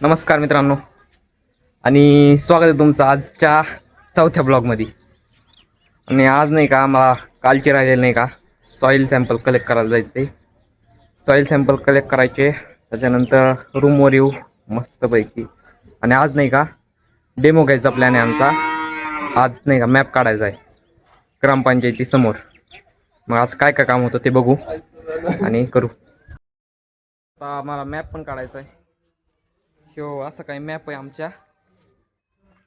नमस्कार मित्रांनो आणि स्वागत आहे तुमचं आजच्या चौथ्या ब्लॉगमध्ये. आणि आज नाही का मला कालचे राहिलेले नाही का सॉईल सॅम्पल कलेक्ट करायला जायचं आहे. सॉईल सॅम्पल कलेक्ट करायचे, त्याच्यानंतर रूमवर येऊ मस्तपैकी. आणि आज नाही का डेमो घ्यायचा प्लॅन आहे आमचा. आज नाही का मॅप काढायचा आहे ग्रामपंचायती समोर. मग आज काय काय काम होतं ते बघू आणि करू. आता मला मॅप पण काढायचा आहे. हो असं काही मॅप आहे आमच्या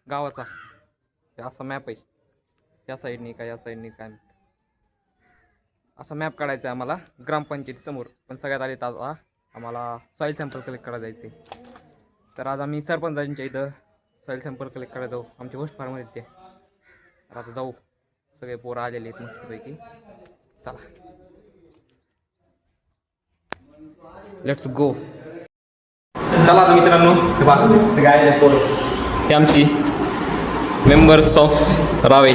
गावाचा. असा मॅप आहे, या साईडनी काय या साईडनी काय असा मॅप काढायचा आहे आम्हाला ग्रामपंचायती समोर. पण सगळ्यात आधी आता आम्हाला सॉईल सॅम्पल कलेक्ट करायला जायचे. तर आज आम्ही सरपंचांच्या इथं सॉईल सॅम्पल कलेक्ट करायला जाऊ. आमचे होस्ट फार्मर आहेत ते. तर आता जाऊ, सगळे पोरं आलेले आहेत मस्तपैकी. चला लेट्स गो. चला आता मित्रांनो, काय पोरं हे आमची मेंबर्स ऑफ रावे,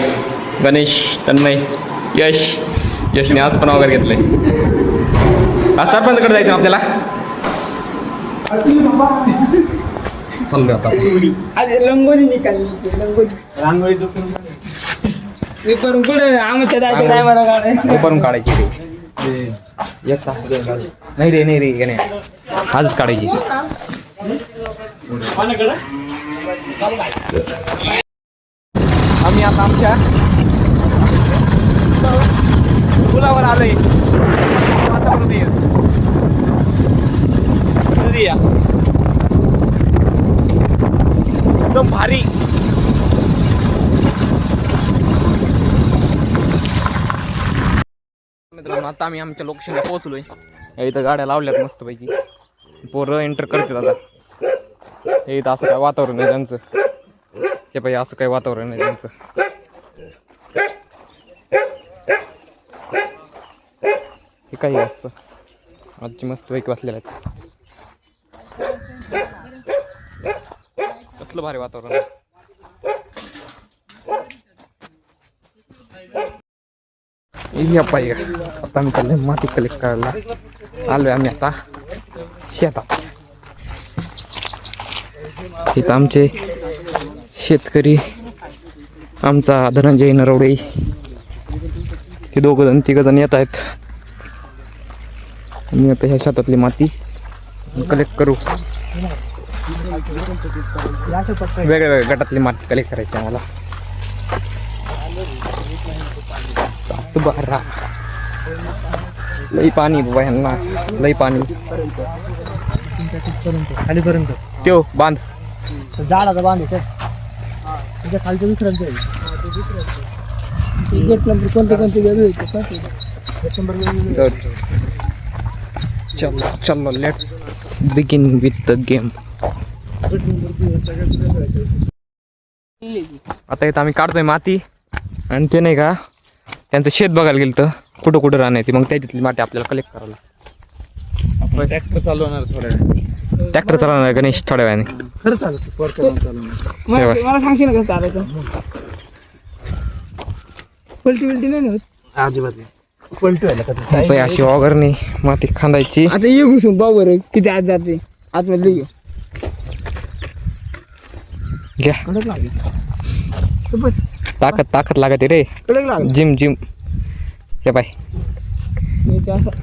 गणेश, तन्मय, यशने आज पण वगैरे घेतलंय. आज सरपंचकडे जायचं आपल्याला. चाललोय आता. रंगोली निकाली, रांगोळी पेपरून कुठे आमच्या जायचं नाही मला काढाय. पेपरून काढायची नाही रे, नाही रे गणे, आजच काढायची. आम्ही आता आमच्या पुलावर आलोय. वातावरण एकदम भारी. मित्रांनो आता आम्ही आमच्या लोकेशनला पोहोचलोय. इथं गाड्या लावल्यात मस्तपैकी. पोरं एंटर करतात आता. हे इथं असं काय वातावरण आहे त्यांचं. हे पाहिजे असं काय वातावरण आहे त्यांचं. हे काही असं आजची मस्तपैकी बसलेलं आहे. कसलं भारी वातावरण आहे. या पाहिजे आता आम्ही चाललोय माती कलेक्ट करायला. आलोय आम्ही आता शेतात. इथं आमचे शेतकरी, आमचा धनंजय नरवडे, हे दोघं तिघ जण येत आहेत. मी आता ह्या शेतातली माती कलेक्ट करू. वेगवेगळ्या गटातली माती कलेक्ट करायची आम्हाला. 7-12 लई पाणी बाबा ह्यांना, लई पाणी खालीपर्यंत त्यो बांध झाडाचा बांध आहे त्याच्या खालच्या दुसऱ्यांचं आहे. कोणते कोणते चलो let's begin with the game. आता इथं आम्ही काढतोय माती. आणि ते नाही का त्यांचं शेत बघायला गेलं तर कुठं कुठं राहणार ती. मग त्याच्यातली माती आपल्याला कलेक्ट करायला. ट्रॅक्टर चालवणार थोड्या वेळ. ट्रॅक्टर चालवणार गणेश थोड्या वेळाने. खरं चालतं. मला सांगशील ना कसं चालायचं. पलटी बिलटी नाही होत अजिबात. पलटी व्हायला अशी वगैरे नाही माती खांदायची. आता ये घुसून पाहू बरं किती आत जाते. आतमध्ये घे घ्या. कडक लागेल, ताकद लागते रे. कडक लागेल. जिम हे पाय,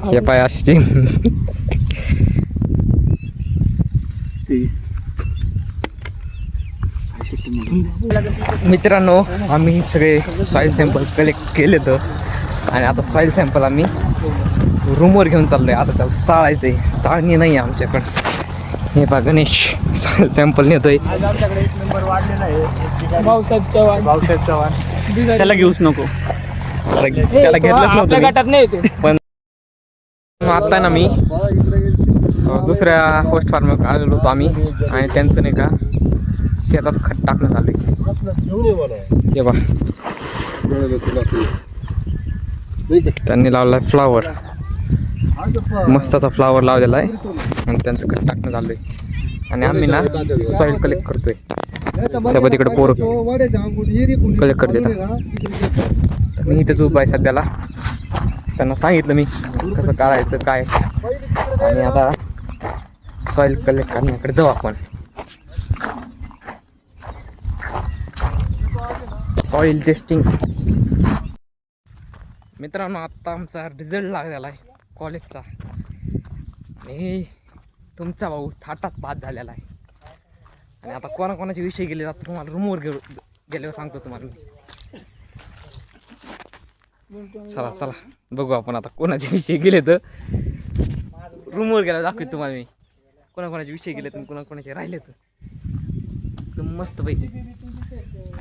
हे पाय अशी जिम. मित्रांनो आम्ही सगळे सॉईल सॅम्पल कलेक्ट केले तर. आणि आता सॉईल सॅम्पल आम्ही रूमवर घेऊन चाललोय. आता त्याला चाळायचंय. चाळणी नाही आहे आमच्याकडं. हे पहा गणेश सॅम्पल नेतोय. आमच्याकडे एक नंबर वाढलेला आहे भाऊसाहेब चव्हाण. त्याला घेऊच नको, त्याला घेतलंच नव्हतं गटात नाही ते. पण आता ना मी दुसऱ्या होस्ट फार्म आलेलो होतो आम्ही. आणि त्यांचं नाही का शेतात खत टाकणं झालंय. हे बा त्यांनी लावलाय फ्लावर. मस्ताचा फ्लावर लावलेला आहे. आणि त्यांचं खत टाकणं झालंय. आणि आम्ही ना सॉईल कलेक्ट करतोय. त्यामुळे तिकडे पोरं कलेक्ट करते. मी इथेच उभा आहे सध्याला. त्यांना सांगितलं मी कसं करायचं काय. आणि आता सॉईल कलेक्ट करण्याकडे जाऊ आपण. Soil testing. मित्रांनो आत्ता आमचा रिझल्ट लागलेला आहे कॉलेजचा आणि तुमचा भाऊ थाटात पास झालेला आहे. आणि आता कोणाकोणाचे विषय गेले आता तुम्हाला रूमवर गेल्यावर सांगतो तुम्हाला मी. चला चला बघू आपण आता कोणाचे विषय गेले तर रूमवर गेला दाखवतो तुम्हाला मी कोणाकोणाचे विषय गेले तर कोणाकोणाचे राहिले तर एकदम मस्त पैकी.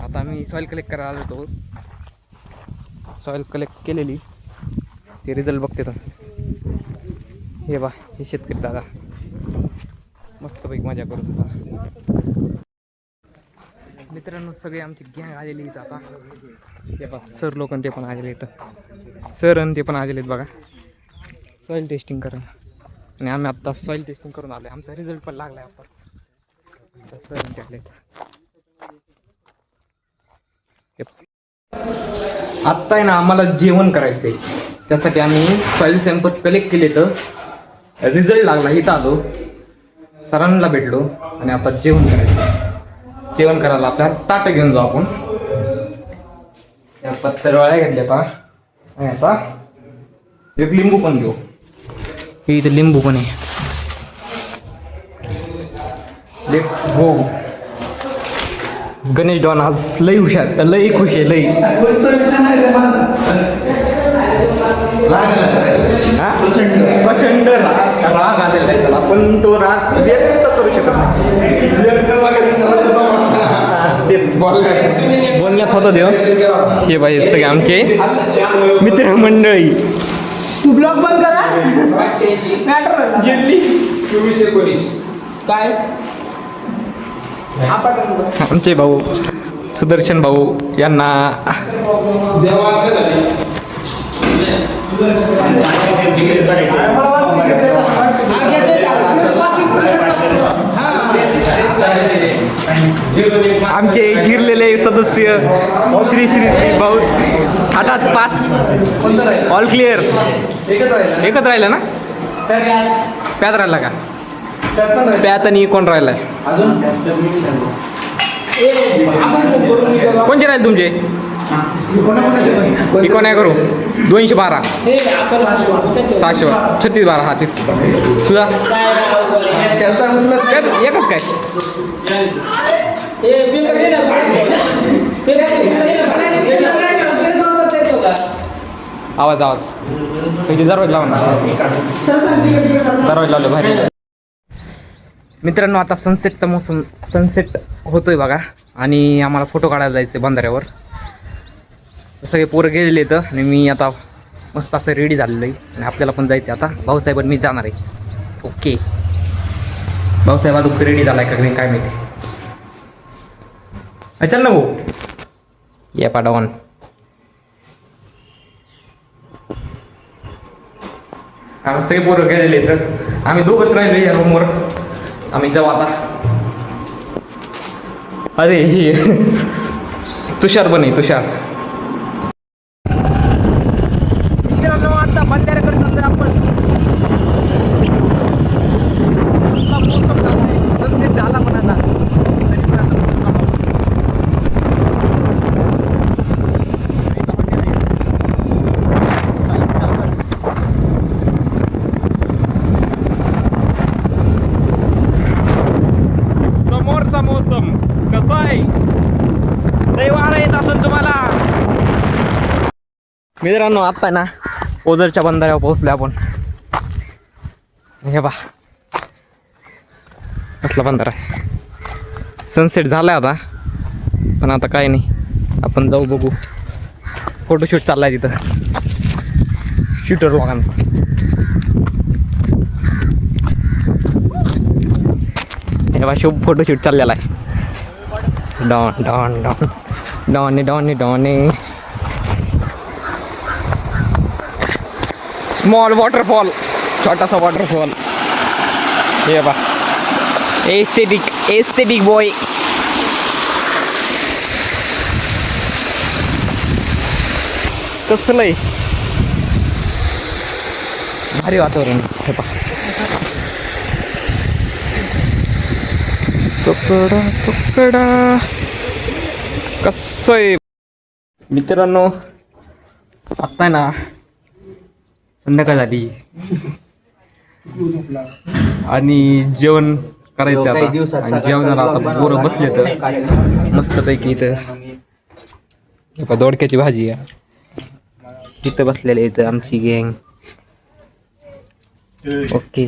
आता आम्ही सॉईल कलेक्ट करायला आलो होतो. सॉईल कलेक्ट केलेली ते रिझल्ट बघते तर हे बा हे शेतकरी दादा मस्तपैकी मजा करून. मित्रांनो सगळे आमची गँग आलेली इथं आता हे बघा सर लोक ते पण आलेले इथं सर आणि ते पण आलेले आहेत बघा सॉईल टेस्टिंग करून. आणि आम्ही आत्ता सॉईल टेस्टिंग करून आलो आहे. आमचा रिझल्ट पण लागला आहे आत्ताच सर आणि ते आले आत्ता आहे ना आम्हाला जेवण करायचं आहे त्यासाठी आम्ही सॉईल सॅम्पल कलेक्ट केले तर रिझल्ट लागला इथं आलो सरांना भेटलो आणि आता जेवण करायचं. जेवण करायला आपल्या ताटं घेऊन जाऊ आपण. पत्तरवाळ्या घेतल्या पा आणि आता एक लिंबू पण घेऊ. हे इथे लिंबू पण आहे. Let's go. गणेश डॉन आज लई हुशार लई खुश आहे लई. प्रचंड राग आलेला आहे त्याला पण तो राग व्यक्त करू शकत नाही. तेच बोलण्यात होतं देव. हे बाई सगळे आमचे मित्रमंडळी. तू ब्लॉग बंद करा. गेली 24-19 काय आमचे भाऊ सुदर्शन भाऊ यांना आमचे जिरलेले सदस्य श्री श्री श्री भाऊ थाटात पास ऑल क्लिअर. एकच राहिला ना प्यात राहिला का प्यात आणि कोण राहिलाय कोणते राहिले तुमचे इकोन आहे करू 212 600 3612 हा तीच तुझा एकच काय आवाज आवाज दरवाज लावा ना दरवाज लावलं भारी. मित्रांनो आता सनसेटचा मोसम सनसेट होतोय बघा आणि आम्हाला फोटो काढायला जायचं बंधाऱ्यावर. सगळे पोरं गेलेले तर आणि मी आता मस्त असं रेडी झालेलं आहे आणि आपल्याला पण जायचं आता. भाऊसाहेब मी जाणार आहे. ओके भाऊसाहेब आता रेडी झाला आहे का नाही काय माहिती. चल ना भाऊ या पाडॉन. आम्ही सगळे पोरं गेलेले तर आम्ही दोघंच राहिलो या रूमवर. आम्ही जाऊ आता. अरे हे तुषार पण आहे तुषार. मित्रांनो आता बंधाऱ्याकडे चालतोय आपण. सनसेट झाला पण आता समोरचा मोसम कसा आहे रविवार येत असेल तुम्हाला. मित्रांनो आत्ता ना ओझरच्या बंधाऱ्यावर पोहोचलो आपण. हे बा कसला बंधारा आहे. सनसेट झालाय आता पण आता काय नाही आपण जाऊ बघू. फोटोशूट चाललाय तिथं शूटर लोकांचा. हे बा शुभ फोटोशूट चाललेला आहे. डॉन डॉन डॉन डॉने डॉने डॉने. स्मॉल वॉटरफॉल छोटासा वॉटरफॉल. हे बा एस्थेटिक बॉय. कसलं आहे भारी वातावरण. हे पा तुकडा तुकडा कसं आहे. मित्रांनो आता ना संध्याकाळ झाली आणि जेवण करायचं आता. आणि जेवणाला आता पोरं बसले तर मस्तपैकी इथं दोडक्याची भाजी आहे. इथं बसलेले इथं आमची गँग. ओके.